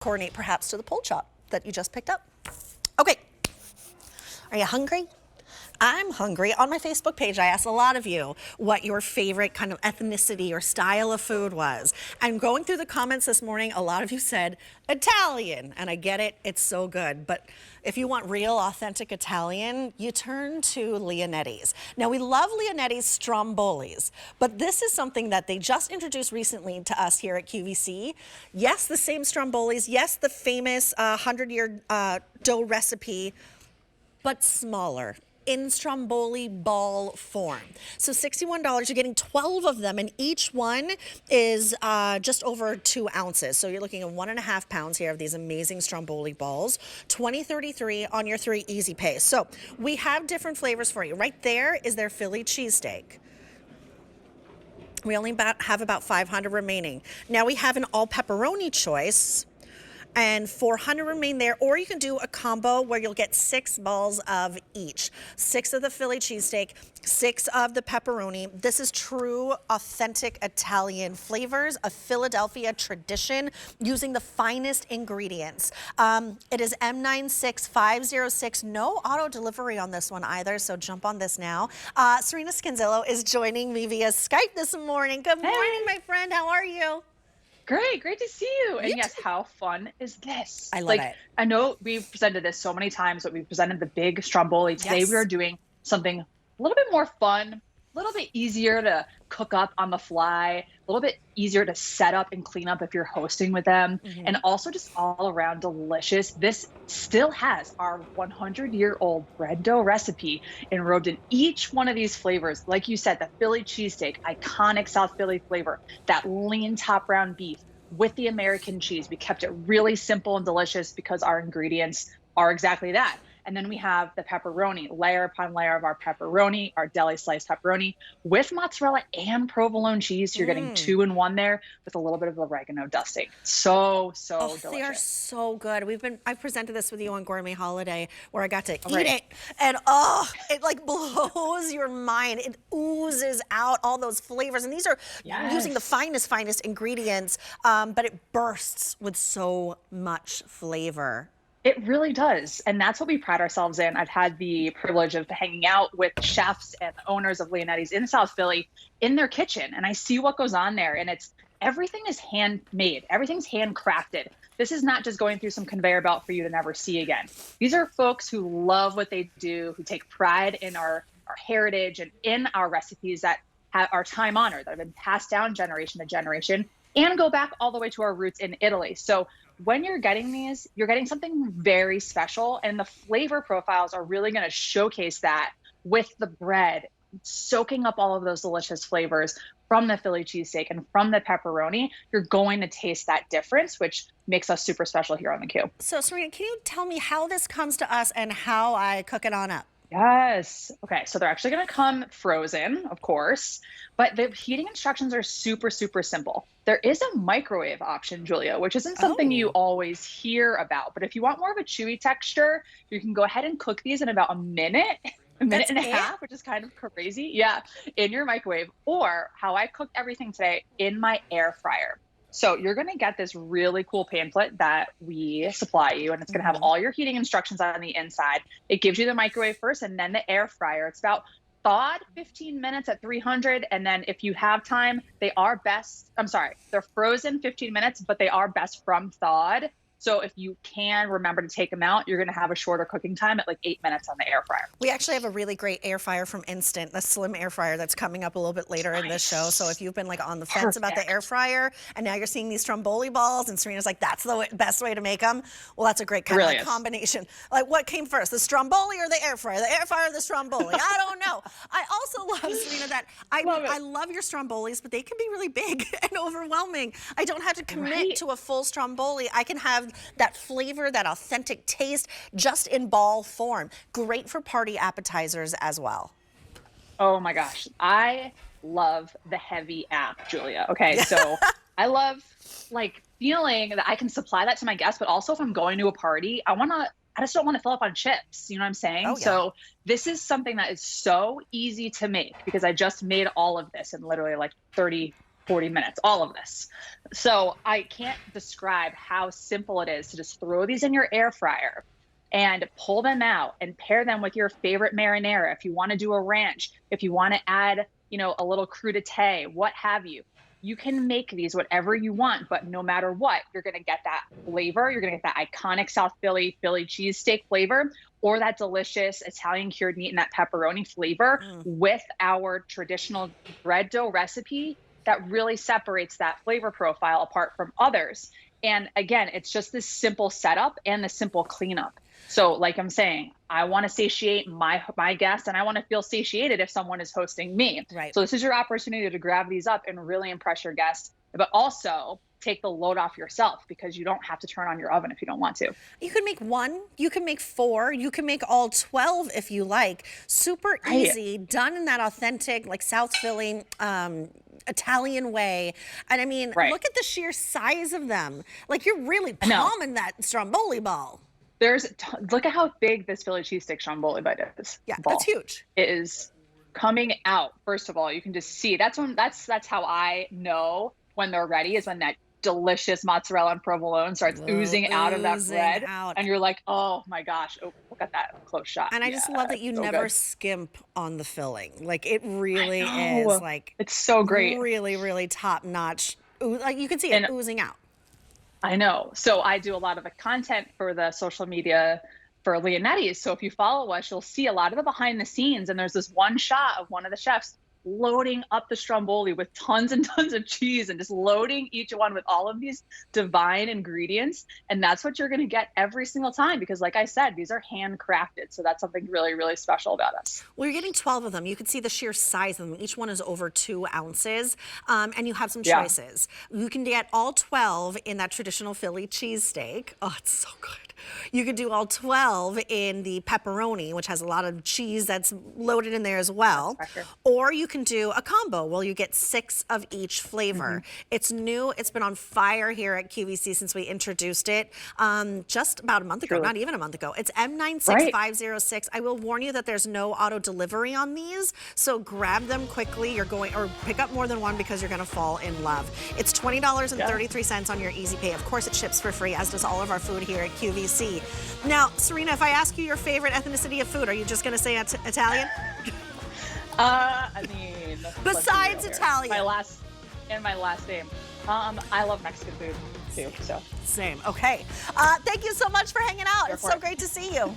coordinate perhaps to the pulled chop that you just picked up. Okay, are you hungry? I'm hungry. On my Facebook page, I asked a lot of you what your favorite kind of ethnicity or style of food was. And going through the comments this morning, a lot of you said Italian, and I get it, it's so good. But if you want real, authentic Italian, you turn to Leonetti's. Now, we love Leonetti's Strombolis, but this is something that they just introduced recently to us here at QVC. Yes, the same Strombolis. Yes, the famous 100-year dough recipe, but smaller, in Stromboli ball form. So $61, you're getting 12 of them, and each one is just over 2 ounces. So you're looking at 1.5 pounds here of these amazing Stromboli balls. $20.33 on your 3 easy pays. So we have different flavors for you. Right there is their Philly cheesesteak. We only have about 500 remaining. Now we have an all pepperoni choice, and 400 remain there, or you can do a combo where you'll get 6 balls of each. 6 of the Philly cheesesteak, 6 of the pepperoni. This is true, authentic Italian flavors, a Philadelphia tradition, using the finest ingredients. It is M96506, no auto delivery on this one either, so jump on this now. Serena Scanzillo is joining me via Skype this morning. Good morning, my friend, how are you? Great to see you. And yes, how fun is this? I love it. I know we've presented this so many times, but we've presented the big Stromboli. Today we are doing something a little bit more fun, a little bit easier to cook up on the fly, a little bit easier to set up and clean up if you're hosting with them, and also just all around delicious. This still has our 100-year-old bread dough recipe enrobed in each one of these flavors. Like you said, the Philly cheesesteak, iconic South Philly flavor, that lean top round beef with the American cheese. We kept it really simple and delicious because our ingredients are exactly that. And then we have the pepperoni, layer upon layer of our pepperoni, our deli sliced pepperoni with mozzarella and provolone cheese. So you're getting 2 in 1 there with a little bit of oregano dusting. So delicious. They are so good. I've presented this with you on Gourmet Holiday where I got to eat it, and it like blows your mind. It oozes out all those flavors, and these are using the finest ingredients, but it bursts with so much flavor. It really does. And that's what we pride ourselves in. I've had the privilege of hanging out with chefs and owners of Leonetti's in South Philly in their kitchen. And I see what goes on there. And everything is handmade. Everything's handcrafted. This is not just going through some conveyor belt for you to never see again. These are folks who love what they do, who take pride in our heritage and in our recipes that are time honored, that have been passed down generation to generation, and go back all the way to our roots in Italy. So when you're getting these, you're getting something very special, and the flavor profiles are really going to showcase that with the bread, soaking up all of those delicious flavors from the Philly cheesesteak and from the pepperoni. You're going to taste that difference, which makes us super special here on the Q. So Serena, can you tell me how this comes to us and how I cook it on up? Yes. Okay. So they're actually going to come frozen, of course, but the heating instructions are super simple. There is a microwave option, Julia, which isn't something you always hear about. But if you want more of a chewy texture, you can go ahead and cook these in about a minute and a half, which is kind of crazy. Yeah. In your microwave, or how I cooked everything today, in my air fryer. So you're going to get this really cool pamphlet that we supply you, and it's going to have all your heating instructions on the inside. It gives you the microwave first and then the air fryer. It's about thawed 15 minutes at 300. And then if you have time, they're frozen 15 minutes, but they are best from thawed. So if you can remember to take them out, you're going to have a shorter cooking time at like 8 minutes on the air fryer. We actually have a really great air fryer from Instant, the slim air fryer that's coming up a little bit later in this show. So if you've been like on the fence about the air fryer and now you're seeing these Stromboli balls and Serena's like, that's the best way to make them. Well, that's a great kind of combination. Like, what came first, the Stromboli or the air fryer? The air fryer or the Stromboli? I don't know. I also love, Serena, that I love your Strombolis, but they can be really big and overwhelming. I don't have to commit to a full Stromboli. I can have that flavor, that authentic taste, just in ball form. Great for party appetizers as well. Oh my gosh. I love the heavy app, Julia. Okay, so I love like feeling that I can supply that to my guests, but also if I'm going to a party, I just don't want to fill up on chips. You know what I'm saying? Oh, yeah. So this is something that is so easy to make because I just made all of this in literally like 30 40 minutes, all of this. So I can't describe how simple it is to just throw these in your air fryer and pull them out and pair them with your favorite marinara. If you want to do a ranch, if you want to add, a little crudité, what have you. You can make these whatever you want, but no matter what, you're going to get that flavor. You're going to get that iconic South Philly cheesesteak flavor, or that delicious Italian cured meat and that pepperoni flavor with our traditional bread dough recipe that really separates that flavor profile apart from others. And again, it's just this simple setup and the simple cleanup. So like I'm saying, I want to satiate my guests, and I want to feel satiated if someone is hosting me. Right. So this is your opportunity to grab these up and really impress your guests, but also take the load off yourself, because you don't have to turn on your oven if you don't want to. You can make one, you can make four, you can make all 12 if you like. Super easy, done in that authentic, like South Philly, Italian way. And I mean, look at the sheer size of them. Like, you're really palming that Stromboli ball. Look at how big this Philly cheesesteak Stromboli bite is. Yeah, that's huge. It is coming out. First of all, you can just see. That's how I know when they're ready, is when that delicious mozzarella and provolone starts oozing out of that bread. And you're like, oh my gosh, look at that close shot. And I just love that you never skimp on the filling. Like, it really is, like, it's so great. Really, really top notch. Like, you can see it oozing out. I know. So I do a lot of the content for the social media for Leonetti. So if you follow us, you'll see a lot of the behind the scenes. And there's this one shot of one of the chefs loading up the Stromboli with tons and tons of cheese, and just loading each one with all of these divine ingredients. And that's what you're going to get every single time, because like I said, these are handcrafted. So that's something really, really special about us. Well, you're getting 12 of them. You can see the sheer size of them. Each one is over 2 ounces. And you have some choices. You can get all 12 in that traditional Philly cheesesteak. Oh, it's so good. You could do all 12 in the pepperoni, which has a lot of cheese that's loaded in there as well. Or you can do a combo where you get 6 of each flavor. It's new. It's been on fire here at QVC since we introduced it just about a month ago, not even a month ago. It's M96506. I will warn you that there's no auto delivery on these, so grab them quickly. Or pick up more than one, because you're going to fall in love. It's $20.33 on your Easy Pay. Of course, it ships for free, as does all of our food here at QVC. Now, Serena, if I ask you your favorite ethnicity of food, are you just going to say Italian? I mean, besides Italian, my last name. I love Mexican food too. So same. Okay. Thank you so much for hanging out. It's so great to see you.